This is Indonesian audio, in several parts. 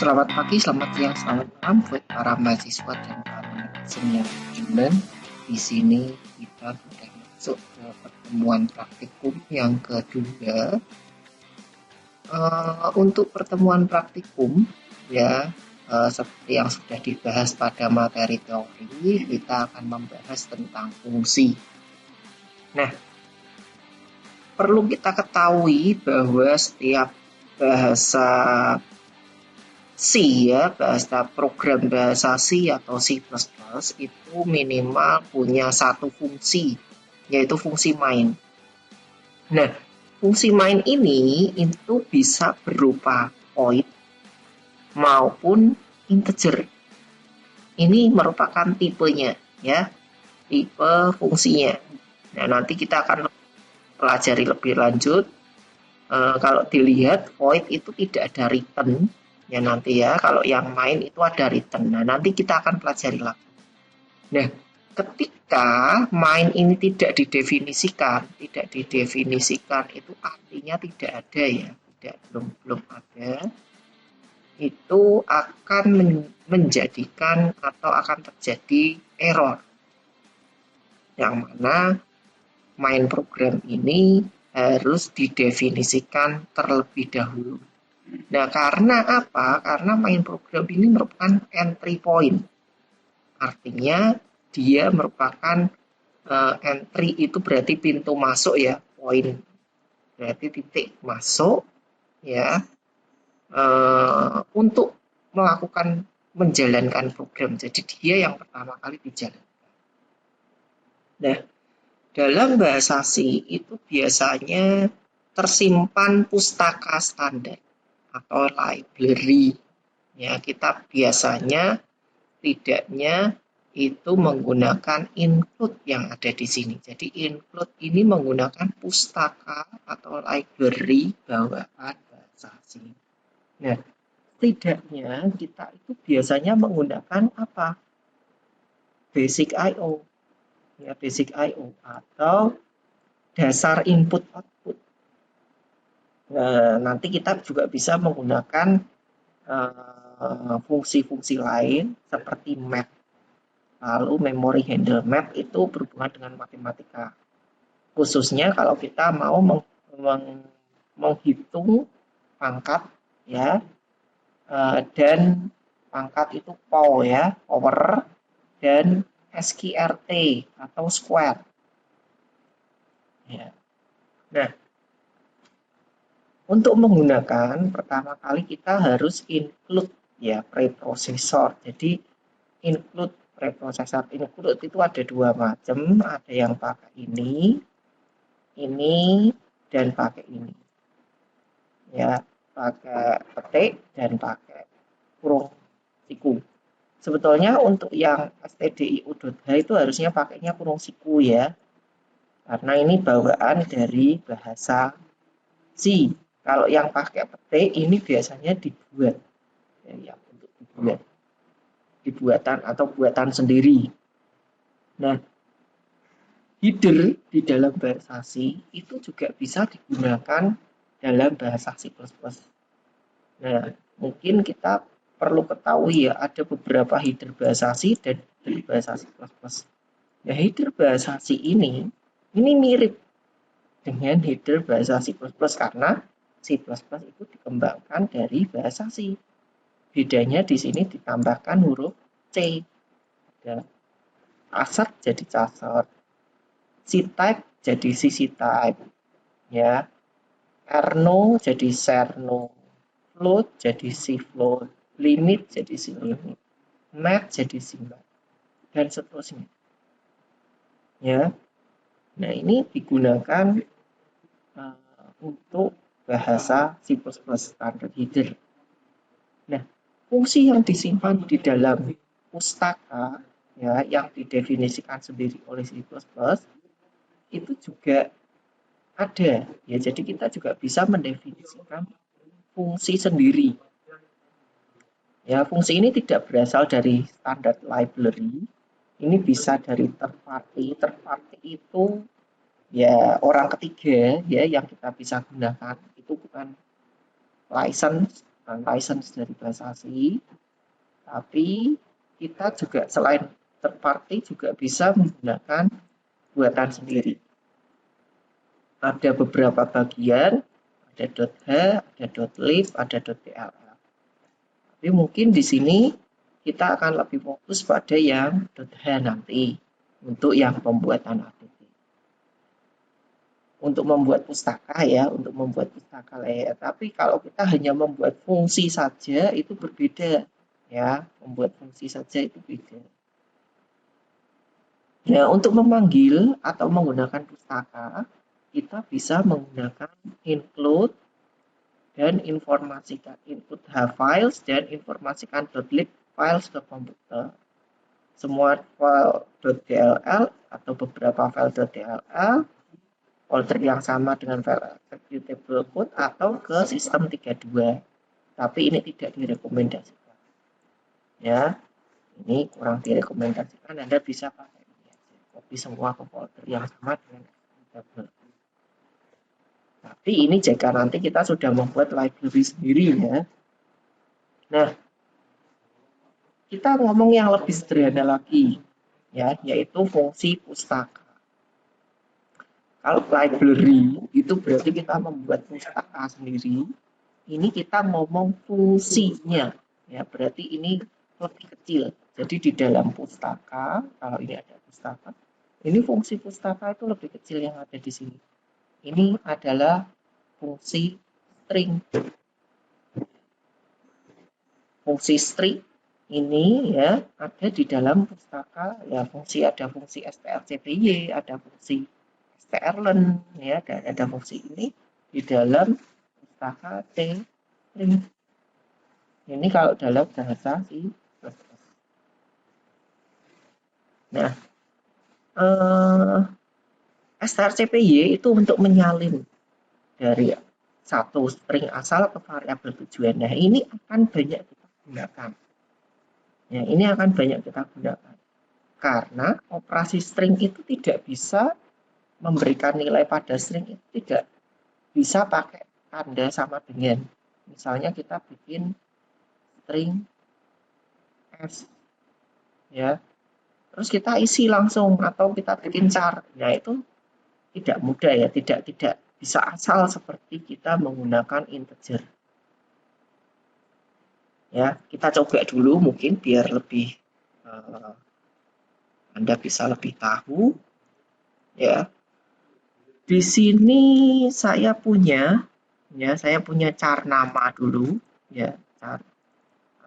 Selamat pagi, selamat siang, selamat malam buat para mahasiswa dan para netizen yang beriman. Di sini kita sudah masuk ke pertemuan praktikum yang kedua. Untuk pertemuan praktikum, ya, seperti yang sudah dibahas pada materi teori, kita akan membahas tentang fungsi. Nah, perlu kita ketahui bahwa setiap bahasa C, ya, bahasa program bahasa C atau C++ itu minimal punya satu fungsi, yaitu fungsi main. Nah, fungsi main ini itu bisa berupa void maupun integer. Ini merupakan tipenya, ya, tipe fungsinya. Nah, nanti kita akan pelajari lebih lanjut. Kalau dilihat void itu tidak ada return, ya nanti ya, kalau yang main itu ada return. Nah, nanti kita akan pelajari lagi. Nah, ketika main ini tidak didefinisikan itu artinya tidak ada, ya, belum ada. Itu akan menjadikan atau akan terjadi error. Yang mana main program ini harus didefinisikan terlebih dahulu. Nah, karena apa? Karena main program ini merupakan entry point. Artinya dia merupakan entry itu berarti pintu masuk, ya, point berarti titik masuk, ya, untuk melakukan menjalankan program. Jadi dia yang pertama kali dijalankan. Nah, dalam bahasa C itu biasanya tersimpan pustaka standar atau library. Ya, kita biasanya tidaknya itu menggunakan include yang ada di sini. Jadi include ini menggunakan pustaka atau library bawaan bahasa C. Nah, tidaknya kita itu biasanya menggunakan apa? Basic I/O. Ya, basic I/O atau dasar input output. Nah, nanti kita juga bisa menggunakan fungsi-fungsi lain seperti map. Lalu memory handle map itu berhubungan dengan matematika. Khususnya kalau kita mau menghitung pangkat, ya, dan pangkat itu pow, ya, power, dan SQRT atau square. Ya. Nah, untuk menggunakan pertama kali kita harus include, ya, preprocessor. Jadi include preprocessor include itu ada dua macam, ada yang pakai ini dan pakai ini. Ya, pakai petik dan pakai kurung siku. Sebetulnya untuk yang stdio.h itu harusnya pakainya kurung siku, ya. Karena ini bawaan dari bahasa C. Kalau yang pakai petik ini biasanya dibuat, ya, yang untuk dibuatan atau buatan sendiri. Nah, header di dalam bahasa C itu juga bisa digunakan dalam bahasa C++. Nah, mungkin kita perlu ketahui, ya, ada beberapa header bahasa C dan header bahasa C++. Nah, header bahasa C ini mirip dengan header bahasa C++ karena C++ itu dikembangkan dari bahasa C. Bedanya di sini ditambahkan huruf C. Ada asert jadi casert, C-type jadi C-type, ya. Erno jadi serno, float jadi C-float, limit jadi C-limit, math jadi C-math, dan seterusnya. Ya. Nah, ini digunakan untuk bahasa C++ standard header. Nah, fungsi yang disimpan di dalam pustaka, ya, yang didefinisikan sendiri oleh C++ itu juga ada, ya. Jadi kita juga bisa mendefinisikan fungsi sendiri. Ya, fungsi ini tidak berasal dari standar library. Ini bisa dari third party. Third party itu, ya, orang ketiga, ya, yang kita bisa gunakan. Itu bukan license, license dari Basasi, tapi kita juga selain third party juga bisa menggunakan buatan sendiri. Ada beberapa bagian, ada .h, ada .lib, ada .dll. Tapi mungkin di sini kita akan lebih fokus pada yang .h nanti untuk yang pembuatan APP. Untuk membuat pustaka ya, untuk membuat pustaka layout. Tapi kalau kita hanya membuat fungsi saja itu berbeda ya, membuat fungsi saja itu beda. Nah, untuk memanggil atau menggunakan pustaka, kita bisa menggunakan include dan informasikan input H files dan informasikan .lib files ke komputer. Semua file .dll atau beberapa file .dll folder yang sama dengan file executable code atau ke sistem 32. Tapi ini tidak direkomendasikan. Ya, ini kurang direkomendasikan. Anda bisa pakai ini aja. Copy semua ke folder yang sama dengan executable. Tapi ini jika nanti kita sudah membuat library sendiri ya. Nah, kita ngomong yang lebih sederhana lagi ya, yaitu fungsi pustaka. Kalau library itu berarti kita membuat pustaka sendiri. Ini kita ngomong fungsinya ya, berarti ini lebih kecil. Jadi di dalam pustaka, kalau ini ada pustaka, ini fungsi pustaka itu lebih kecil yang ada di sini. Ini adalah fungsi string. Fungsi string ini ya ada di dalam pustaka ya, ada fungsi strcpy, ada fungsi strlearn ya, dan ada fungsi ini di dalam pustaka string. Ini kalau dalam bahasa C++. Nah, strcpy itu untuk menyalin dari satu string asal ke variabel tujuan. Nah, ini akan banyak kita gunakan. Ya, ini akan banyak kita gunakan. Karena operasi string itu tidak bisa memberikan nilai pada string, itu tidak bisa pakai tanda sama dengan. Misalnya kita bikin string s ya. Terus kita isi langsung atau kita bikin char. Nah, itu tidak mudah ya, tidak bisa asal seperti kita menggunakan integer. Ya, kita coba dulu mungkin biar lebih Anda bisa lebih tahu ya. Di sini saya punya char nama dulu ya, char.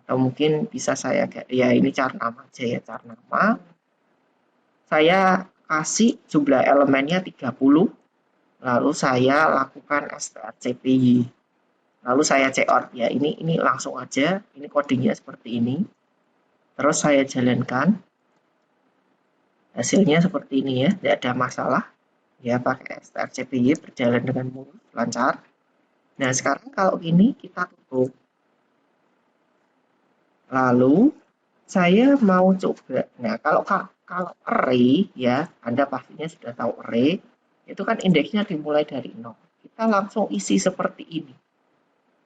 Atau mungkin bisa saya ya ini char nama aja ya, char nama. Saya kasih jumlah elemennya 30. Lalu saya lakukan strcpy. Lalu saya cout ya, ini langsung aja, ini kodenya seperti ini. Terus saya jalankan. Hasilnya seperti ini ya, tidak ada masalah. Ya, pakai strcpy berjalan dengan mulus, lancar. Nah, sekarang kalau ini kita tutup. Lalu saya mau coba. Nah, kalau array ya, Anda pastinya sudah tahu array, itu kan indeksnya dimulai dari 0. Kita langsung isi seperti ini.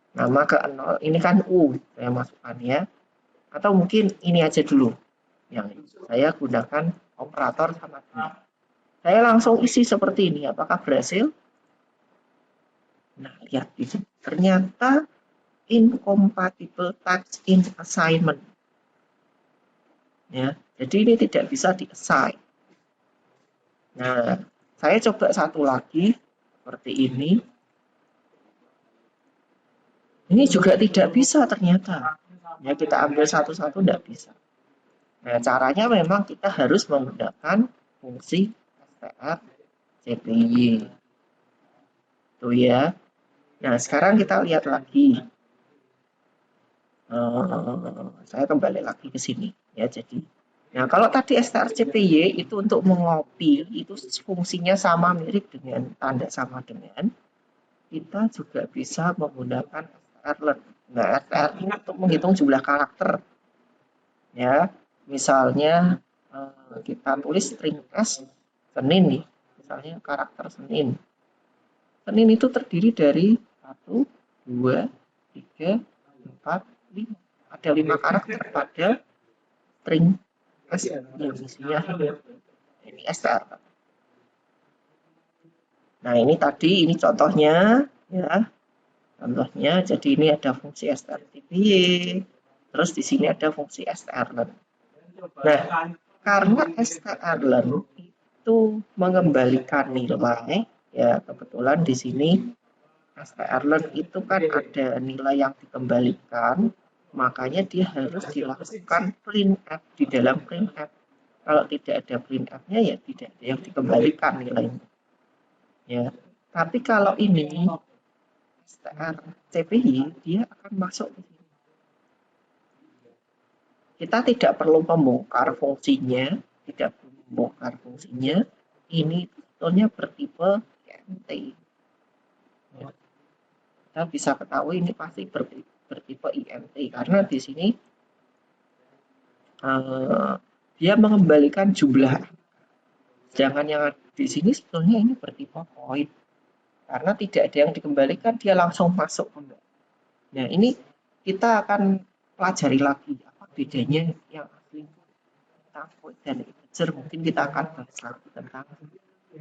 Nama ke 0, ini kan U, saya masukkan ya. Atau mungkin ini aja dulu. Yang saya gunakan operator sama dengan. Saya langsung isi seperti ini, apakah berhasil? Nah, lihat di sini. Ternyata incompatible text in assignment. Ya, jadi ini tidak bisa di-assign. Nah, saya coba satu lagi seperti ini. Ini juga tidak bisa ternyata. Ya, kita ambil satu-satu tidak bisa. Nah, caranya memang kita harus menggunakan fungsi strcpy. Tuh ya. Nah, sekarang kita lihat lagi. Saya kembali lagi ke sini ya. Jadi, nah kalau tadi strcpy itu untuk mengopi, itu fungsinya sama mirip dengan tanda sama dengan. Kita juga bisa menggunakan strlearn. Nah, strlearn ini untuk menghitung jumlah karakter. Ya, misalnya kita tulis string s Senin nih, misalnya karakter Senin. Senin itu terdiri dari 1, 2, 3, 4, 5. Ada 5 karakter pada string str yang isinya ini str. Nah, ini tadi, ini contohnya, ya. Contohnya, jadi ini ada fungsi strtby, terus di sini ada fungsi strlearn. Nah, karena strlearn itu mengembalikan nilai, ya kebetulan di sini strlearn itu kan ada nilai yang dikembalikan, makanya dia harus dilakukan printf di dalam printf. Kalau tidak ada printf-nya ya tidak ada yang dikembalikan nilainya. Ya, tapi kalau ini strcpy dia akan masuk ke sini. Kita tidak perlu membongkar fungsinya, tidak perlu membongkar fungsinya. Ini sebetulnya bertipe INT. Ya. Kita bisa ketahui ini pasti bertipe INT karena di sini dia mengembalikan jumlah. Sedangkan yang di sini sebetulnya ini bertipe void. Karena tidak ada yang dikembalikan, dia langsung masuk kembali. Nah, ini kita akan pelajari lagi apa bedanya yang asli tentang void dan integer. Mungkin kita akan bahas lagi tentang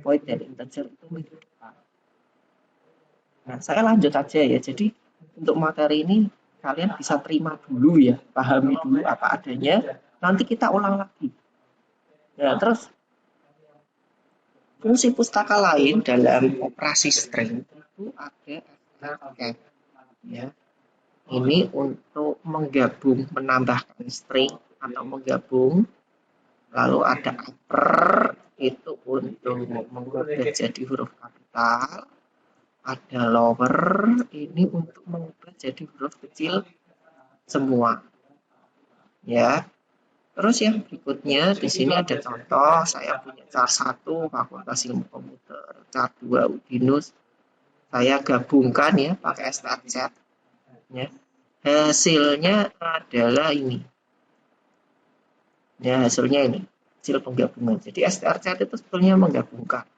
void dan integer itu minggu depan. Nah, saya lanjut aja ya. Jadi, untuk materi ini kalian bisa terima dulu ya, pahami dulu apa adanya. Nanti kita ulang lagi. Nah, terus fungsi pustaka lain dalam operasi string itu ada strcat, ya. Ini untuk menggabung, menambahkan string atau menggabung. Lalu ada upper itu untuk mengubah jadi huruf kapital. Ada lower ini untuk mengubah jadi huruf kecil semua. Ya. Terus yang berikutnya di sini ada contoh, saya punya car 1 Fakultas Ilmu Komputer, car 2 Udinus. Saya gabungkan ya pakai strcat. Ya. Hasilnya adalah ini. Ya, hasilnya ini, hasil penggabungan. Jadi strcat itu sebetulnya menggabungkan.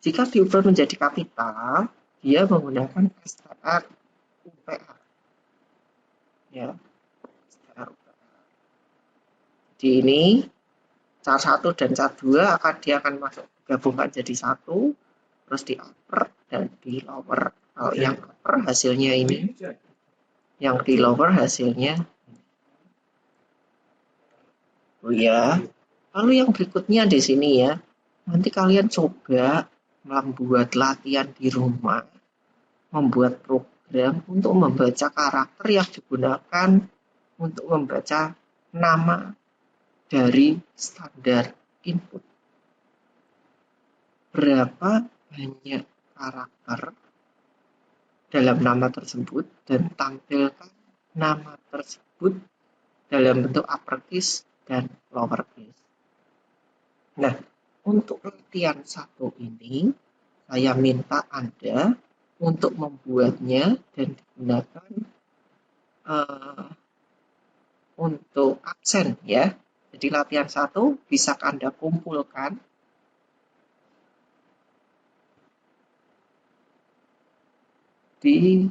Jika diubah menjadi kapital, dia menggunakan str upr. Ya. Di ini car 1 dan car 2 dia akan masuk gabungkan jadi 1, terus di upper dan di lower. Kalau yang upper hasilnya ini, yang di lower hasilnya ya. Lalu yang berikutnya di sini ya, nanti kalian coba membuat latihan di rumah, membuat program untuk membaca karakter yang digunakan untuk membaca nama dari standar input. Berapa banyak karakter dalam nama tersebut dan tampilkan nama tersebut dalam bentuk uppercase dan lowercase. Nah, untuk latihan 1 ini, saya minta Anda untuk membuatnya dan digunakan untuk absen ya. Jadi latihan 1 bisa Anda kumpulkan di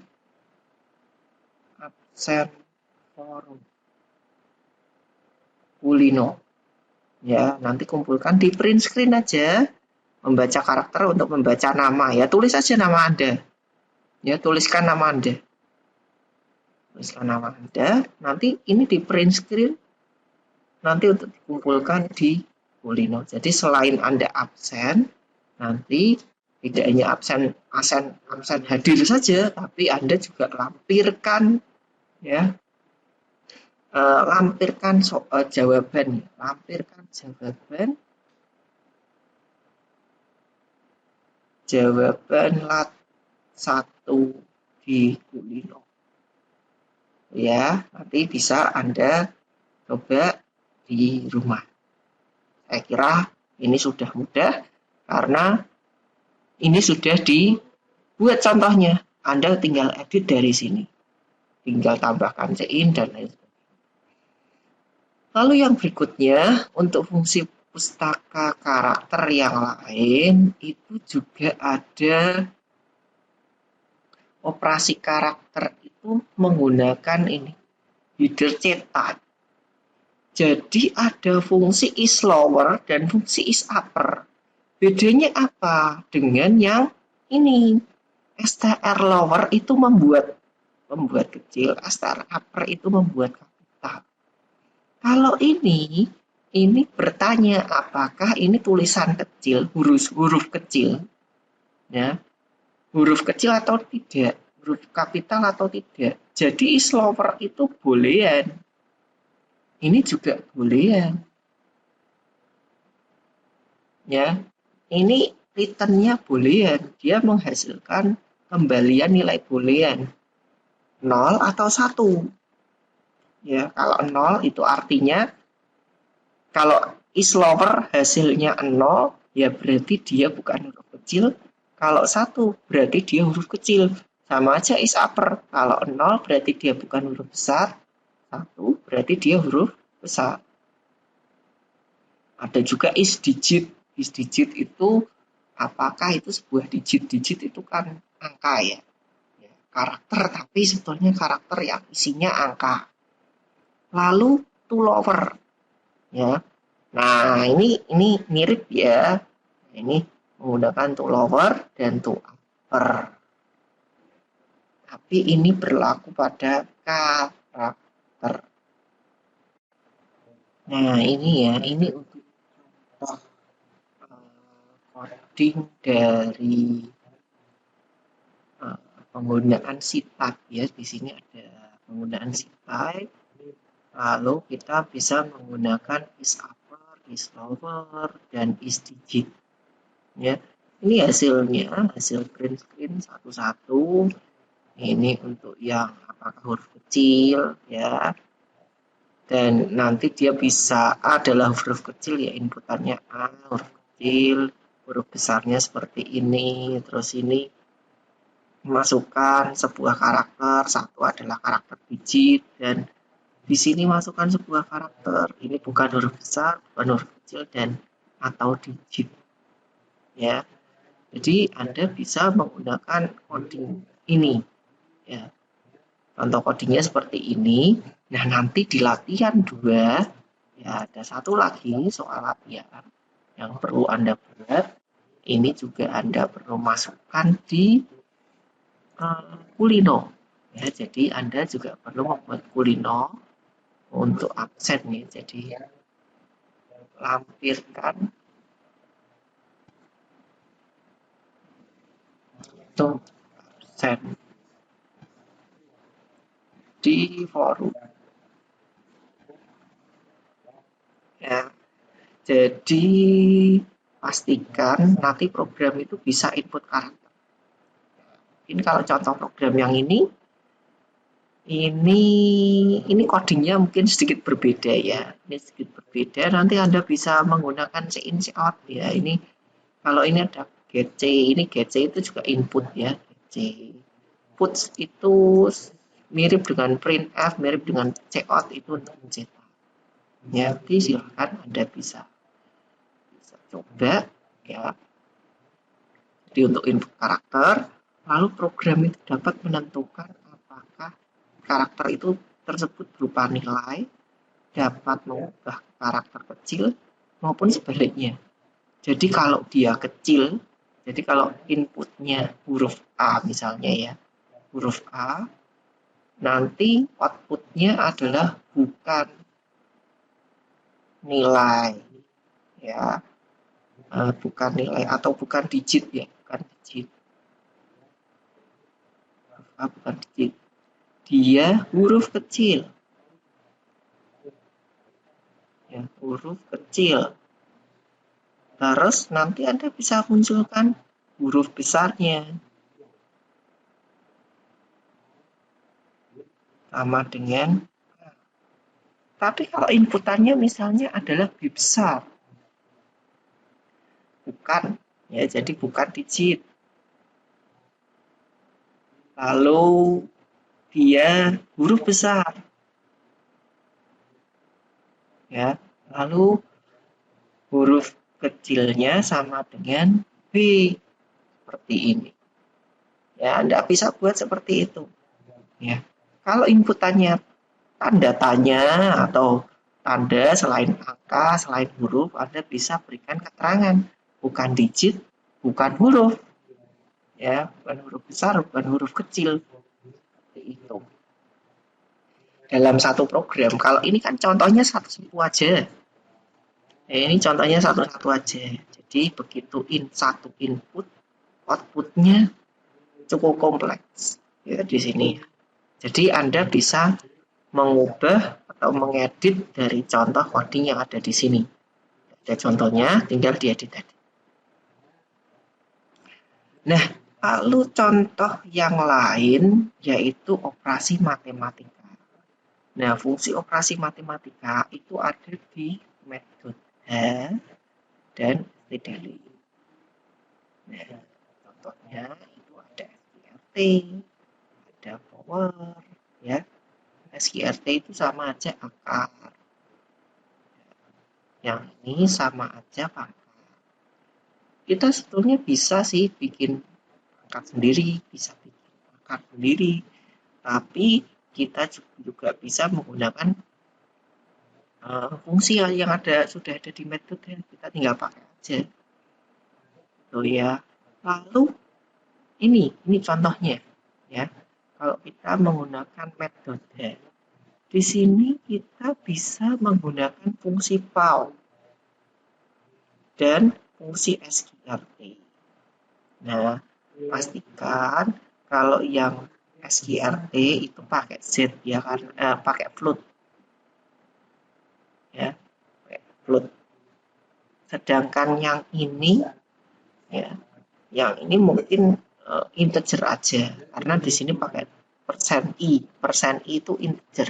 absen forum Kulino. Ya, nanti kumpulkan di print screen aja. Membaca karakter untuk membaca nama ya. Tulis aja nama Anda. Ya, tuliskan nama Anda. Tuliskan nama Anda. Nanti ini di print screen. Nanti untuk dikumpulkan di Kulino. Jadi selain Anda absen, nanti tidak hanya absen hadir saja, tapi Anda juga lampirkan ya. Lampirkan jawaban, lampirkan jawaban lat 1 di Kulino. Ya, nanti bisa Anda coba di rumah. Saya kira ini sudah mudah karena ini sudah dibuat contohnya. Anda tinggal edit dari sini. Tinggal tambahkan cin dan lain sebagainya. Lalu yang berikutnya, untuk fungsi pustaka karakter yang lain, itu juga ada operasi karakter itu menggunakan ini header cetak. Jadi ada fungsi is lower dan fungsi is upper. Bedanya apa dengan yang ini? str lower itu membuat kecil, str upper itu membuat kapital. Kalau ini bertanya apakah ini tulisan kecil, huruf kecil, ya, huruf kecil atau tidak, huruf kapital atau tidak. Jadi is lower itu boolean. Ini juga boolean. Ya, ini returnnya boolean. Dia menghasilkan kembalian nilai boolean 0 atau 1. Ya, kalau 0 itu artinya kalau is lower hasilnya 0, ya berarti dia bukan huruf kecil. Kalau 1 berarti dia huruf kecil. Sama aja is upper. Kalau 0 berarti dia bukan huruf besar. 1 berarti dia huruf besar. Ada juga is digit. Is digit itu apakah itu sebuah digit? Digit itu kan angka ya. Karakter, tapi sebetulnya karakter yang isinya angka. Lalu to lower. Ya. Nah, ini mirip ya. Ini menggunakan to lower dan to upper. Tapi ini berlaku pada karakter. Nah, ini ya, ini untuk coding dari penggunaan C-type ya. Di sini ada penggunaan C-type. Lalu kita bisa menggunakan is upper, is lower, dan is digit. Ya, ini hasilnya, hasil print screen satu-satu. Ini untuk yang apakah huruf kecil ya. Dan nanti dia bisa A adalah huruf kecil ya, inputannya A huruf kecil, huruf besarnya seperti ini. Terus ini masukkan sebuah karakter, satu adalah karakter digit, dan di sini masukkan sebuah karakter. Ini bukan huruf besar, bukan huruf kecil, dan atau digit. Ya. Jadi Anda bisa menggunakan coding ini. Ya. Contoh codingnya seperti ini. Nah, nanti di latihan 2, ya ada satu lagi soal latihan yang perlu Anda buat. Ini juga Anda perlu masukkan di Kulino. Ya, jadi Anda juga perlu membuat Kulino untuk absen nih. Jadi lampirkan untuk absen di forum. Ya, jadi pastikan nanti program itu bisa input karakter. Ini kalau contoh program yang ini codingnya mungkin sedikit berbeda ya. Ini sedikit berbeda. Nanti Anda bisa menggunakan in out ya. Ini kalau ini ada get c, ini get c itu juga input ya. Get c. Puts itu mirip dengan printf, mirip dengan cout itu untuk mencetak. Ya, jadi silakan Anda bisa coba ya. Jadi untuk input karakter, lalu program itu dapat menentukan apakah karakter itu tersebut berupa nilai, dapat mengubah karakter kecil maupun sebaliknya. Jadi kalau dia kecil, jadi kalau inputnya huruf A misalnya ya, huruf A, nanti outputnya adalah bukan nilai ya, bukan nilai atau bukan digit ya, bukan digit. Huruf A bukan digit. Dia huruf kecil. Ya, huruf kecil. Terus nanti Anda bisa munculkan huruf besarnya. Sama dengan, tapi kalau inputannya misalnya adalah B besar. Bukan, ya jadi bukan digit. Lalu dia huruf besar. Ya, lalu huruf kecilnya sama dengan B. Seperti ini. Ya, Anda bisa buat seperti itu. Ya. Kalau inputannya tanda tanya atau tanda selain angka, selain huruf, Anda bisa berikan keterangan. Bukan digit, bukan huruf. Ya, bukan huruf besar, bukan huruf kecil. Seperti itu. Dalam satu program, kalau ini kan contohnya satu aja. Ini contohnya satu-satu aja. Jadi begitu satu input, outputnya cukup kompleks. Ya, di sini. Jadi Anda bisa mengubah atau mengedit dari contoh coding yang ada di sini. Ada contohnya, tinggal diedit tadi. Nah, lalu contoh yang lain yaitu operasi matematika. Nah, fungsi operasi matematika itu ada di metode dan std. Nah, contohnya itu ada SQRT, ada power, ya. SQRT itu sama aja akar. Yang ini sama aja pangkat. Kita sebetulnya bisa sih bikin angkat sendiri, bisa bikin akar sendiri, tapi kita juga bisa menggunakan fungsi yang sudah ada di metode, kita tinggal pakai aja. Tuh ya. Lalu ini contohnya ya. Kalau kita menggunakan metode, di sini kita bisa menggunakan fungsi PAU dan fungsi SQRT. Nah, pastikan kalau yang SQRT itu pakai Z ya kan, pakai float ya, pakai float. Sedangkan yang ini ya, yang ini mungkin integer aja karena di sini pakai persen i itu integer.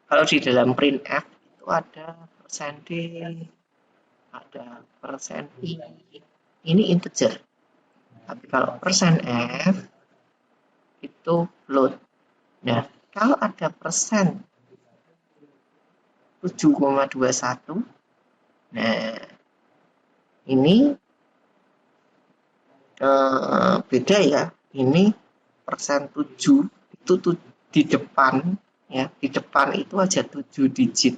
Kalau di dalam printf itu ada persen d, ada persen i, ini integer. Tapi kalau persen f itu float. Nah, kalau ada persen 7,21, nah ini beda ya. Ini persen 7 itu di depan ya, di depan itu aja 7 digit.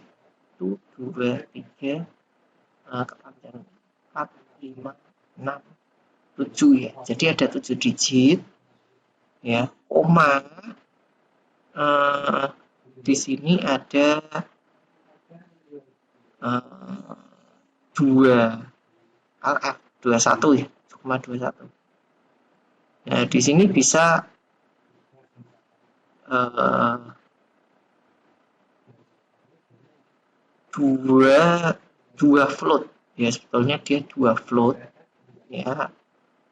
Itu 2, 3, kepanjangan 4, 5, 6, 7 ya. Jadi ada 7 digit ya, koma di sini ada 2 LF 21 ya, 1,21. Nah, di sini bisa dua float ya, sebetulnya dia 2 float ya.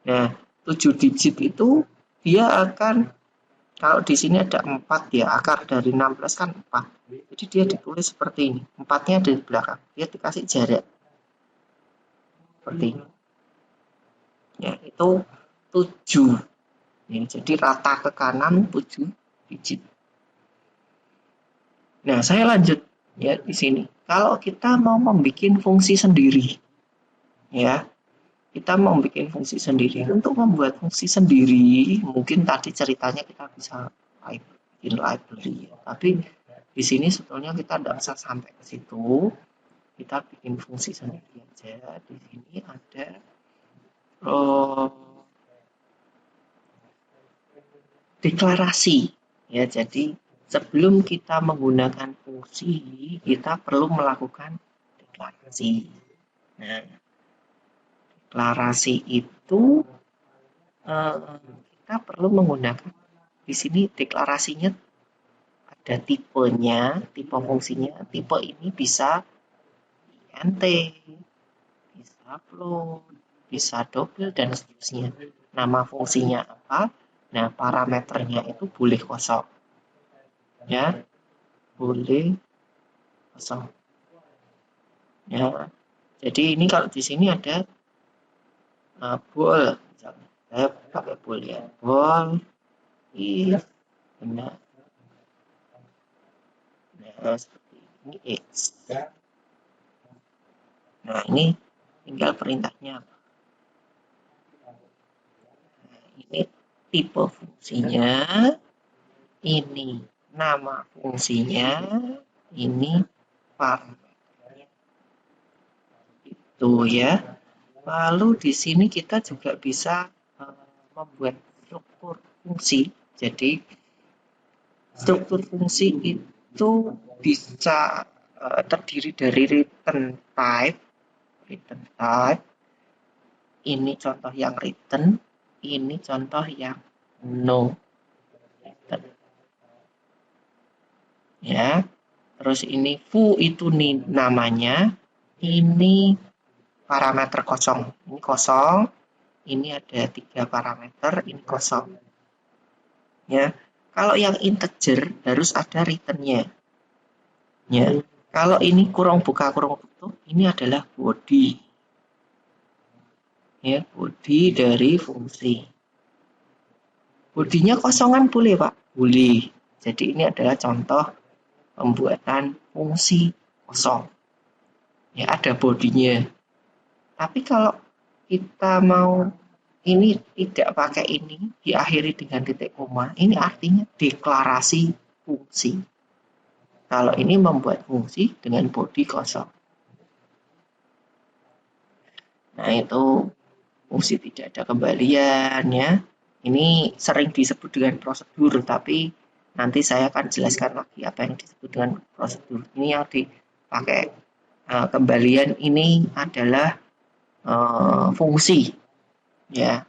Nah, 7 digit itu dia akan, kalau di sini ada 4 ya, akar dari 16 kan 4. Jadi dia ditulis seperti ini. 4-nya di belakang. Dia dikasih jarak. Seperti ini. Ya, itu 7. Ya, jadi rata ke kanan 7 digit. Nah, saya lanjut ya di sini. Kalau kita mau membuat fungsi sendiri, ya, kita mau bikin fungsi sendiri. Untuk membuat fungsi sendiri, mungkin tadi ceritanya kita bisa bikin library, ya. Tapi di sini sebetulnya kita tidak bisa sampai ke situ. Kita bikin fungsi sendiri aja. Di sini ada deklarasi, ya. Jadi sebelum kita menggunakan fungsi, kita perlu melakukan deklarasi. Nah, deklarasi itu kita perlu menggunakan, di sini deklarasinya ada tipenya, tipe fungsinya. Tipe ini bisa int, bisa float, bisa double dan seterusnya. Nama fungsinya apa? Nah, parameternya itu boleh kosong. Ya, boleh kosong. Ya. Jadi ini kalau di sini ada bool, misalnya. Saya pakai bool ya. Bool if benar. Nah, seperti ini X. Nah, ini tinggal perintahnya. Nah, ini tipe fungsinya ini nama fungsinya, ini parameternya. Itu ya. Lalu di sini kita juga bisa membuat struktur fungsi. Jadi struktur fungsi itu bisa terdiri dari return type. Ini contoh yang return, ini contoh yang no return. Ya, terus ini foo itu nih namanya, ini parameter kosong, ini kosong, ini ada 3 parameter, ini kosong. Ya, kalau yang integer harus ada returnnya. Ya, kalau ini kurung buka kurung tutup, ini adalah body. Ya, body dari fungsi. Bodinya kosongan boleh, Pak? Boleh. Jadi ini adalah contoh pembuatan fungsi kosong. Ya, ada bodinya. Tapi kalau kita mau ini tidak pakai ini, diakhiri dengan titik koma, ini artinya deklarasi fungsi. Kalau ini membuat fungsi dengan body kosong. Nah, itu fungsi tidak ada kembalian ya. Ini sering disebut dengan prosedur, tapi nanti saya akan jelaskan lagi apa yang disebut dengan prosedur. Ini yang dipakai kembalian ini adalah fungsi ya.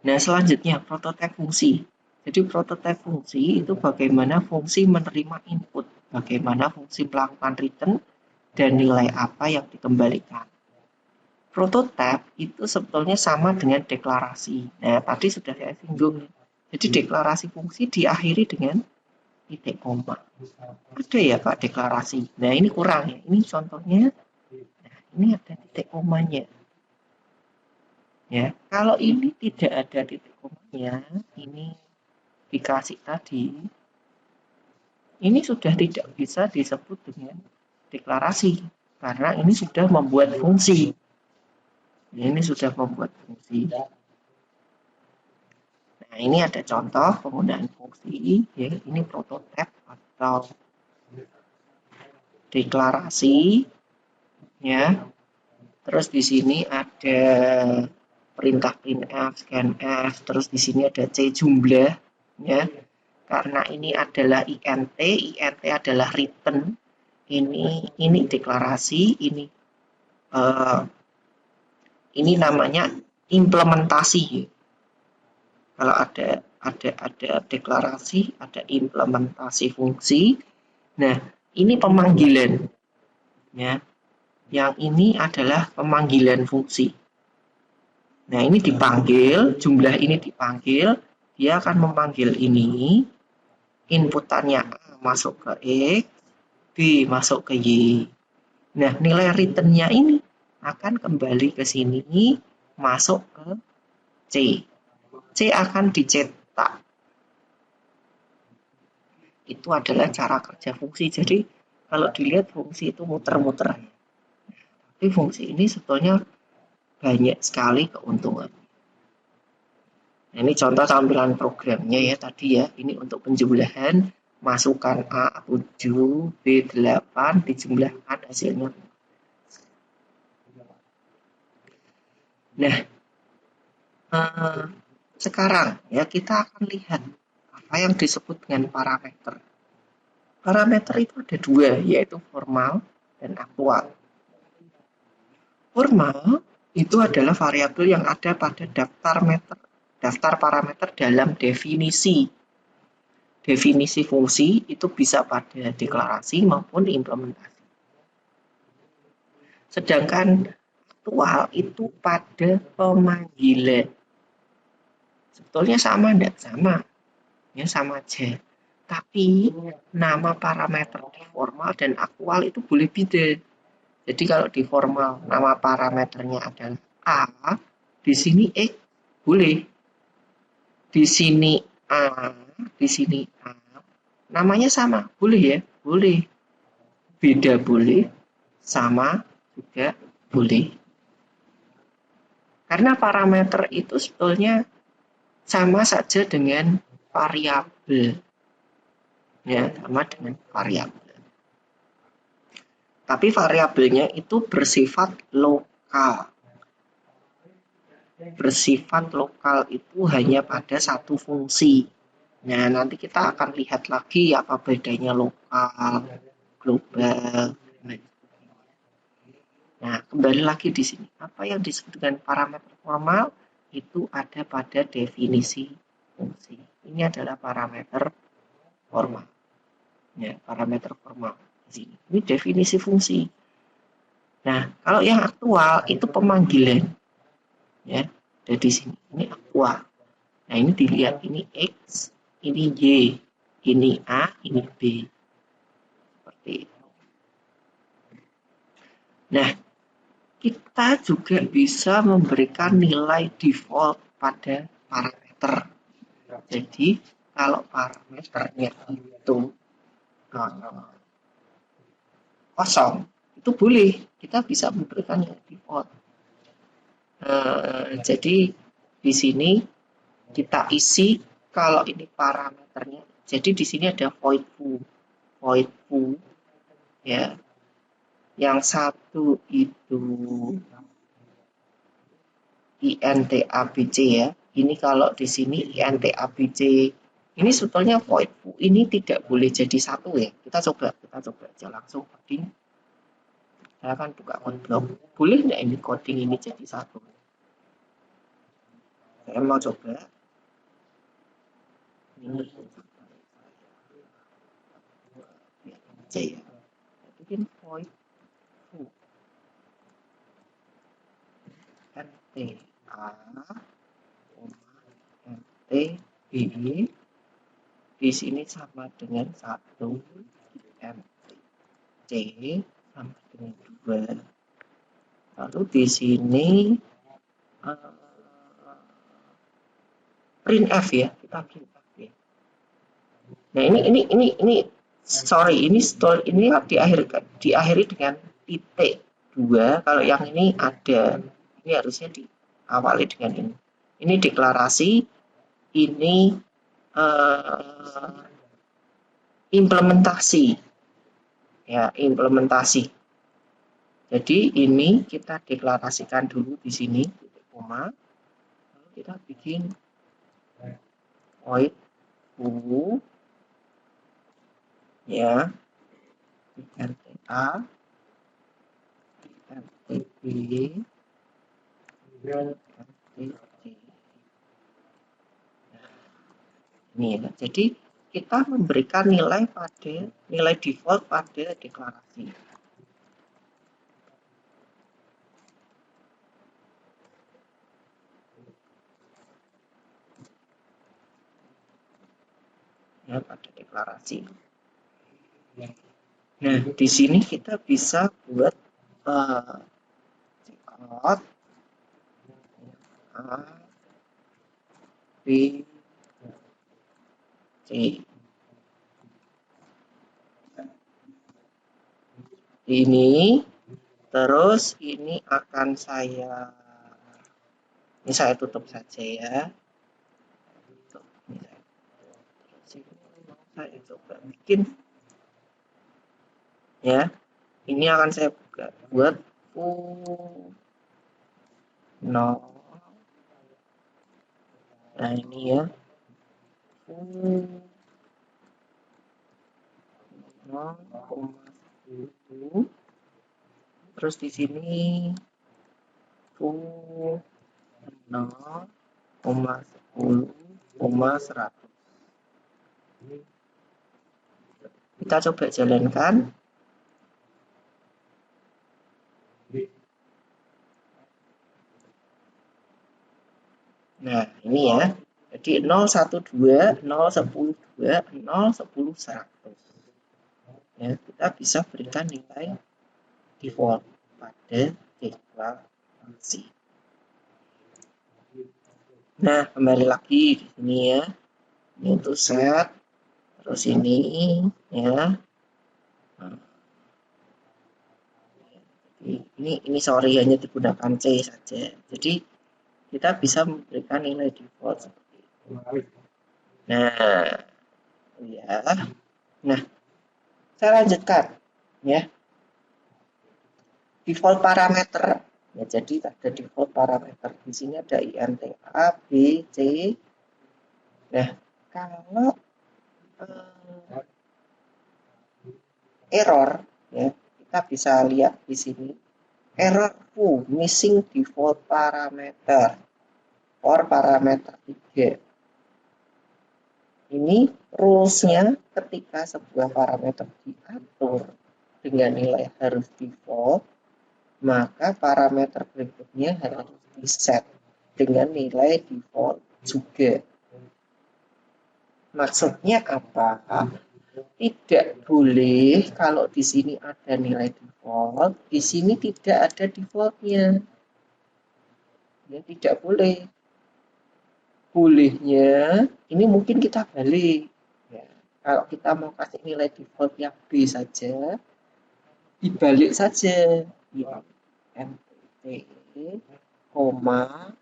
Nah, selanjutnya prototipe fungsi. Jadi prototipe fungsi itu bagaimana fungsi menerima input, bagaimana fungsi melakukan return, dan nilai apa yang dikembalikan. Prototipe itu sebetulnya sama dengan deklarasi. Nah, tadi sudah saya singgung. Jadi deklarasi fungsi diakhiri dengan titik koma. Ada ya Pak deklarasi. Nah, ini kurang ya. Ini contohnya. Nah, ini ada titik komanya. Ya, kalau ini tidak ada titik komanya, ini dikasih tadi, ini sudah tidak bisa disebut dengan deklarasi karena ini sudah membuat fungsi. Ini sudah membuat fungsi. Nah, ini ada contoh penggunaan fungsi, ya, ini prototipe atau deklarasi, ya. Terus di sini ada perintah printf, scanf, terus di sini ada c jumlah, ya. Karena ini adalah int adalah return, ini deklarasi, ini namanya implementasi. Kalau ada deklarasi, ada implementasi fungsi. Nah, ini pemanggilan. Ya. Yang ini adalah pemanggilan fungsi. Nah, ini dipanggil, jumlah ini dipanggil, dia akan memanggil ini, inputannya A masuk ke X, B masuk ke Y. Nah, nilai return-nya ini akan kembali ke sini, masuk ke C. C akan dicetak. Itu adalah cara kerja fungsi. Jadi, kalau dilihat fungsi itu muter-muter. Tapi fungsi ini sebetulnya banyak sekali keuntungan. Nah, ini contoh tampilan programnya ya tadi ya. Ini untuk penjumlahan, masukkan A 7, B 8, dijumlahkan hasilnya. Nah, sekarang ya kita akan lihat apa yang disebut dengan parameter. Parameter itu ada 2, yaitu formal dan aktual. Formal itu adalah variabel yang ada pada daftar parameter dalam definisi. Definisi fungsi itu bisa pada deklarasi maupun implementasi. Sedangkan aktual itu pada pemanggilan. Sebetulnya sama enggak? Sama. Ya sama aja. Tapi nama parameter di formal dan aktual itu boleh beda. Jadi kalau di formal nama parameternya adalah A, di sini X boleh. Di sini A, di sini A. Namanya sama, boleh ya? Boleh. Beda boleh, sama juga boleh. Karena parameter itu sebetulnya sama saja dengan variabel. Ya, sama dengan variabel. Tapi variabelnya itu bersifat lokal. Bersifat lokal itu hanya pada satu fungsi. Nah, nanti kita akan lihat lagi apa bedanya lokal, global. Nah, kembali lagi di sini. Apa yang disebut dengan parameter formal itu ada pada definisi fungsi. Ini adalah parameter formal. Ya, parameter formal di sini. Ini definisi fungsi. Nah, kalau yang aktual itu pemanggilan. Ya, ada di sini. Ini aktual. Nah, ini dilihat ini X, ini Y, ini A, ini B. Seperti itu. Nah, kita juga bisa memberikan nilai default pada parameter. Jadi, kalau parameternya itu kosong, itu boleh. Kita bisa memberikan nilai default. Jadi, di sini kita isi kalau ini parameternya. Jadi, di sini ada void foo, ya. Yang satu itu INTABC ya. Ini kalau di sini INTABC ini sebetulnya void foo ini tidak boleh jadi satu ya. Kita coba aja langsung coding. Saya akan buka code block. Boleh nggak ini coding ini jadi satu? Saya mau coba. Ini C ya. Bikin void foo. NTA NT B di sini sama dengan 1 C sama dengan 2. Lalu di sini printf ya, kita printf ya. Nah, ini sorry, ini diakhiri dengan titik 2. Kalau yang ini ada, ini harusnya diawali dengan ini. Ini deklarasi, ini implementasi. Ya, implementasi. Jadi ini kita deklarasikan dulu di sini titik koma. Lalu kita bikin void foo ya, RTA, RTB, RTC. Ini ya. Jadi kita memberikan nilai default pada deklarasi. Ya, pada deklarasi. Nah, di sini kita bisa buat checkout A, B, C. Ini terus ini akan saya tutup saja ya. Saya coba bikin ya. Ini akan saya buat foo 0. Nah, ini ya. Foo 0,10. Terus di sini foo 0,10,100. Kita coba jalankan. Nah, ini ya. Jadi 012, 010, 2, 010, 100. Ya, kita bisa berikan nilai default pada deklarasi. Nah, kembali lagi di sini ya. Ini untuk set. Terus ini ya. Ini sorry hanya digunakan C saja. Jadi kita bisa memberikan nilai default seperti itu. Nah, ya. Nah, saya lanjutkan ya. Default parameter. Ya, jadi ada default parameter. Di sini ada int A, B, C. Nah, kalau error ya, kita bisa lihat di sini error missing default parameter for parameter 3. Ini rules-nya ketika sebuah parameter diatur dengan nilai harus default, maka parameter berikutnya harus di-set dengan nilai default juga. Maksudnya apa? Tidak boleh kalau di sini ada nilai default, di sini tidak ada defaultnya. Ya, tidak boleh. Bolehnya, ini mungkin kita balik. Ya, kalau kita mau kasih nilai default yang B saja, dibalik saja. Ya, mt, koma,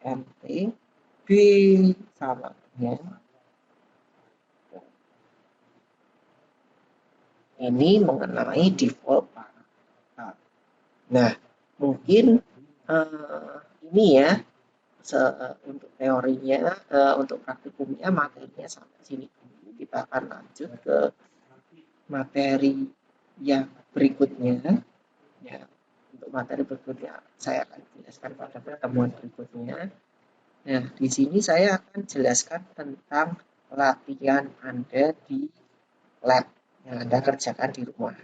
mt, B sama dengan ini mengenai default parameter. Nah, mungkin ini ya untuk teorinya, untuk praktikumnya materinya sampai sini dulu. Kita akan lanjut ke materi yang berikutnya. Ya, untuk materi berikutnya saya akan jelaskan pada pertemuan berikutnya. Nah, di sini saya akan jelaskan tentang latihan Anda di lab yang Anda kerjakan di rumah.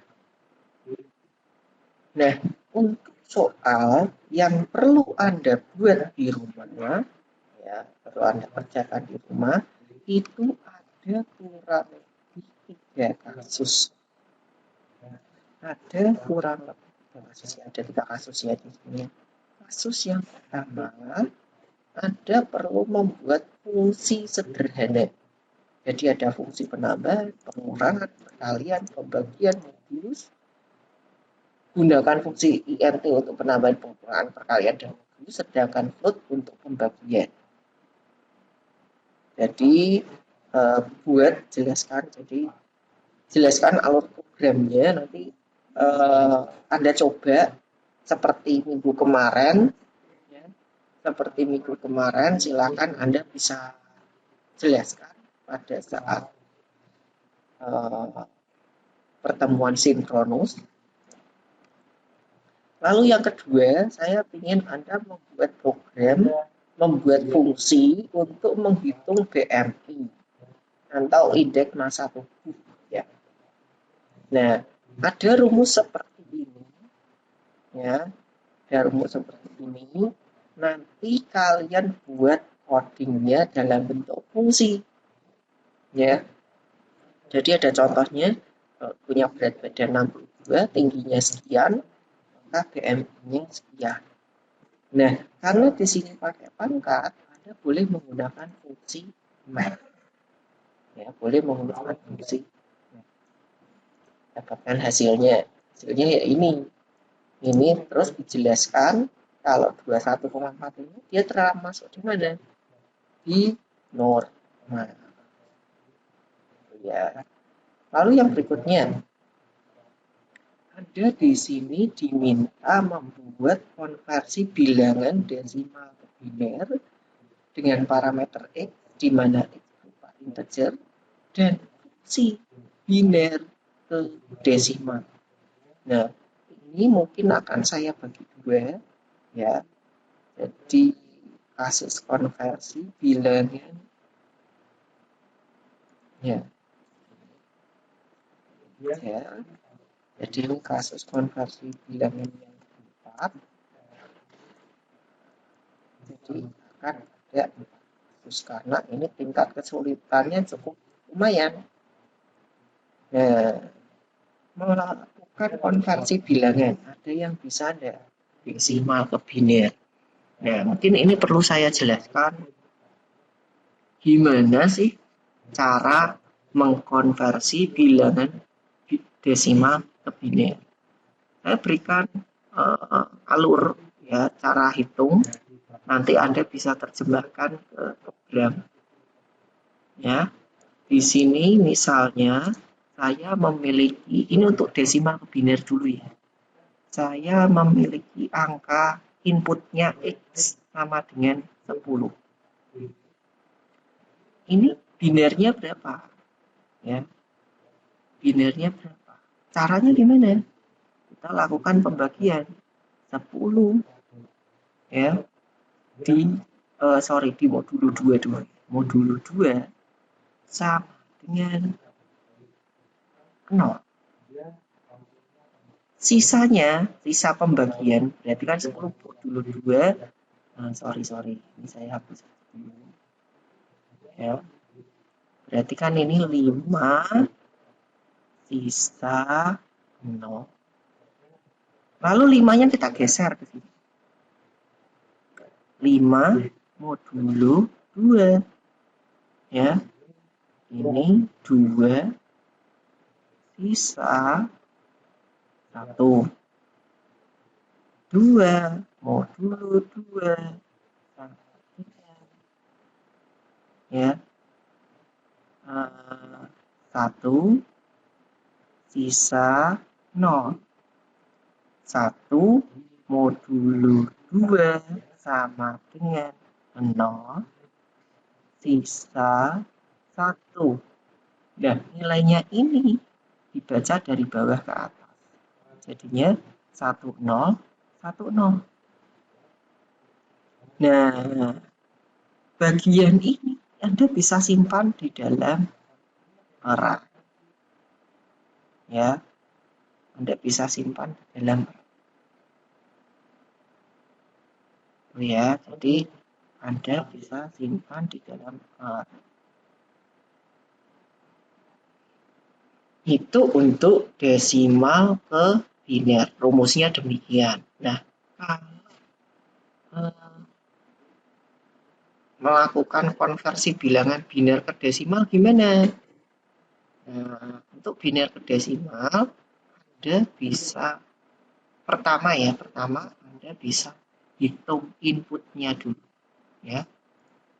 Nah, untuk soal yang perlu Anda buat di rumah, ya, perlu Anda kerjakan di rumah, itu ada kurang lebih 3 kasus. Ada kurang lebih 3 kasus, ada 3 kasus ya di sini. Kasus yang pertama, Anda perlu membuat fungsi sederhana. Jadi ada fungsi penambahan, pengurangan, perkalian, pembagian, modulus. Gunakan fungsi int untuk penambahan, pengurangan, perkalian, dan modulus, sedangkan float untuk pembagian. Jadi buat jelaskan alur programnya, nanti Anda coba seperti minggu kemarin ya. Seperti minggu kemarin, silakan Anda bisa jelaskan pada saat pertemuan sinkronus. Lalu yang kedua, saya ingin Anda membuat program, membuat fungsi untuk menghitung BMI atau indeks massa tubuh. Ya. Nah, ada rumus seperti ini. Ya, ada rumus seperti ini. Nanti kalian buat codingnya dalam bentuk fungsi. Ya. Jadi ada contohnya, punya berat badan 62, tingginya sekian, maka BMI-nya sekian. Nah, karena di sini pakai pangkat, Anda boleh menggunakan fungsi math. Ya, boleh menggunakan fungsi. Dapatkan hasilnya. Hasilnya ya ini. Ini terus dijelaskan kalau 21,4 ini dia termasuk di mana? Di normal. Ya. Lalu yang berikutnya, Anda di sini diminta membuat konversi bilangan desimal ke biner dengan parameter X, di mana X berupa integer, dan fungsi biner ke desimal. Nah, ini mungkin akan saya bagi dua, ya. Jadi kasus konversi bilangan, ya. Jadi ini kasus konversi bilangan yang keempat. Jadi akan ada kasus karena ini tingkat kesulitannya cukup lumayan. Nah, melakukan konversi bilangan ada yang bisa ada desimal ke biner. Nah, mungkin ini perlu saya jelaskan gimana sih cara mengkonversi bilangan desimal ke biner. Saya berikan alur ya, cara hitung. Nanti Anda bisa terjemahkan ke program. Ya, di sini misalnya saya memiliki, ini untuk desimal ke biner dulu ya. Saya memiliki angka inputnya X sama dengan 10. Ini binernya berapa? Ya, binernya berapa? Caranya gimana? Kita lakukan pembagian 10 ya di modulo 2 dulu. Modulo 2 sama dengan 0. Sisanya, sisa pembagian, berarti kan 10 modulo 2. Sorry. Ini saya hapus dulu. Ya. Berarti kan ini 5 sisa 0. Lalu 5-nya kita geser ke sini. 5 modulo 2. Ya. Ini 2 sisa 1. 2 modulo 2. Ya. 1 sisa 0. 1 modulo 2 sama dengan 0 sisa 1. Nah, nilainya ini dibaca dari bawah ke atas. Jadinya 1, 0, 1, 0. Nah, bagian ini Anda bisa simpan di dalam array. Ya, Anda bisa simpan di dalam ya, jadi Anda bisa simpan di dalam array. Itu untuk desimal ke biner. Rumusnya demikian. Nah, melakukan konversi bilangan biner ke desimal gimana? Nah, untuk biner ke desimal, Anda bisa pertama Anda bisa hitung inputnya dulu. Ya,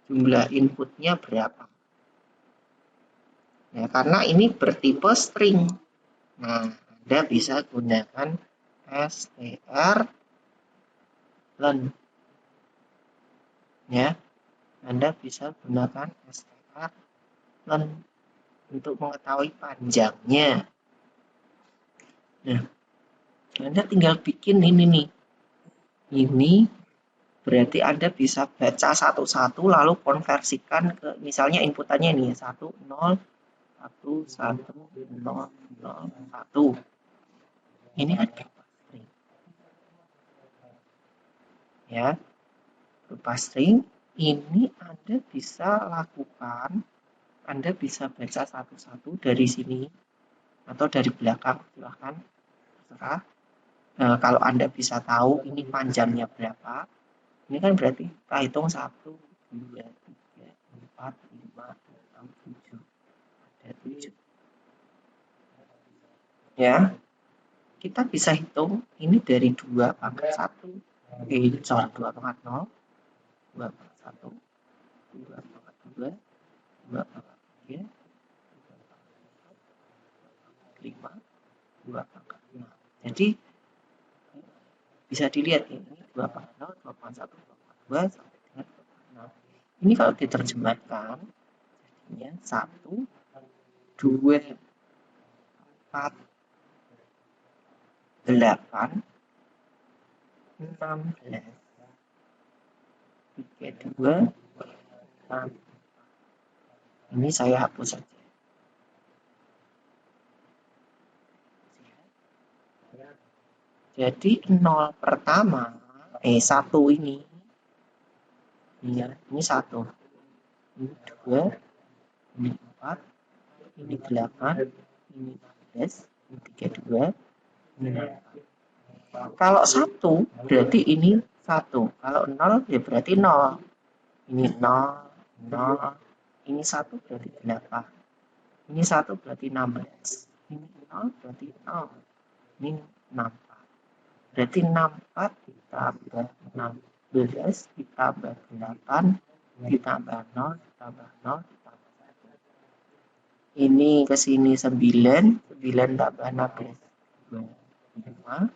jumlah inputnya berapa? Ya, karena ini bertipe string. Nah, Anda bisa gunakan strlen. Ya, Anda bisa gunakan strlen untuk mengetahui panjangnya. Nah, Anda tinggal bikin ini nih. Ini berarti Anda bisa baca satu-satu lalu konversikan ke misalnya inputannya ini 1, 0, 1, 1, 0, 0, 1. Ini kan berupa string. Ya, berupa string. Ini Anda bisa lakukan, Anda bisa baca satu-satu dari sini atau dari belakang, silahkan terserah. Nah, kalau Anda bisa tahu ini panjangnya berapa, ini kan berarti kita hitung 1, 2, 3, 4, 5, 6, 7. Ada 7. Ya, kita bisa hitung ini dari 2 pangkat 1. 2 pangkat 0, 2 pangkat 1, 2 pangkat 2, 2 pangkat 3, 5, 2 pangkat 6. Jadi, bisa dilihat ini 2 pangkat 0, 2 pangkat 1, 2 pangkat 2, sampai dengan 2 pangkat 6. Ini kalau diterjemahkan, jadinya 1, 2, 4, 8, 16, 32, 6. Ini saya hapus saja. Jadi 0 pertama, 1 ini. Ya, ini 1. Ini 2, ini 4, ini 8, ini 16, ini 32, ini 4. Kalau 1 berarti ini 1. Kalau 0 ya berarti 0. Ini 0, 0. Ini 1 berarti 8. Ini 1 berarti 16. Ini 0 berarti 0. Ini 64. Berarti 64 ditambah 16 ditambah 8 ditambah 0 ditambah 0 ditambah 1. Ini ke sini 9 tambah 16 25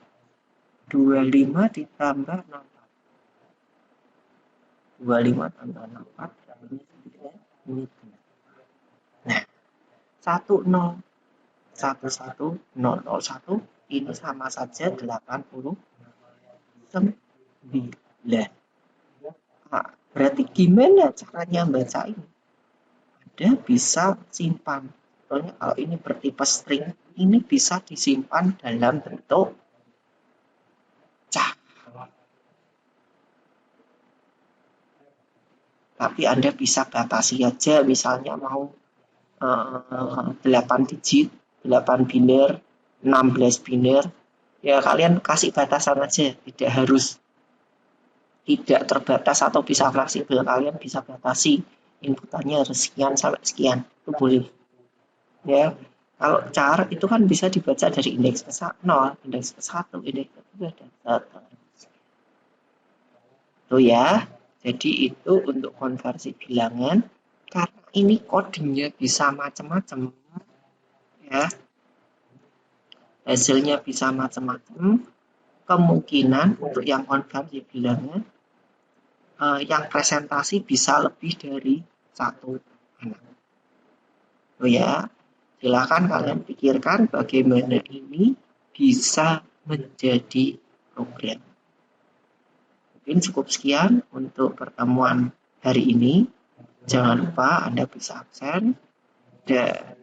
25 ditambah 64 25 tambah 64 ini 9 ini 2. Nah 10 11 001 ini sama saja 89. Nah, berarti gimana caranya baca ini? Anda bisa simpan. Contohnya kalau ini bertipe string, ini bisa disimpan dalam bentuk cak. Tapi Anda bisa batasi aja, misalnya mau 8 digit, 8 biner, 16 biner. Ya kalian kasih batasan aja, tidak terbatas atau bisa fleksibel. Kalian bisa batasi inputannya harus sekian sampai sekian. Itu boleh. Ya, kalau char itu kan bisa dibaca dari indeks ke 0, indeks ke 1, indeks ke 2, dan seterusnya. Itu ya. Jadi itu untuk konversi bilangan. Karena ini kodenya bisa macam-macam. Ya, hasilnya bisa macam-macam. Kemungkinan untuk yang konversi bilangan, yang presentasi bisa lebih dari satu anak. Oh ya, silakan kalian pikirkan bagaimana ini bisa menjadi program. Mungkin cukup sekian untuk pertemuan hari ini. Jangan lupa Anda bisa absen dan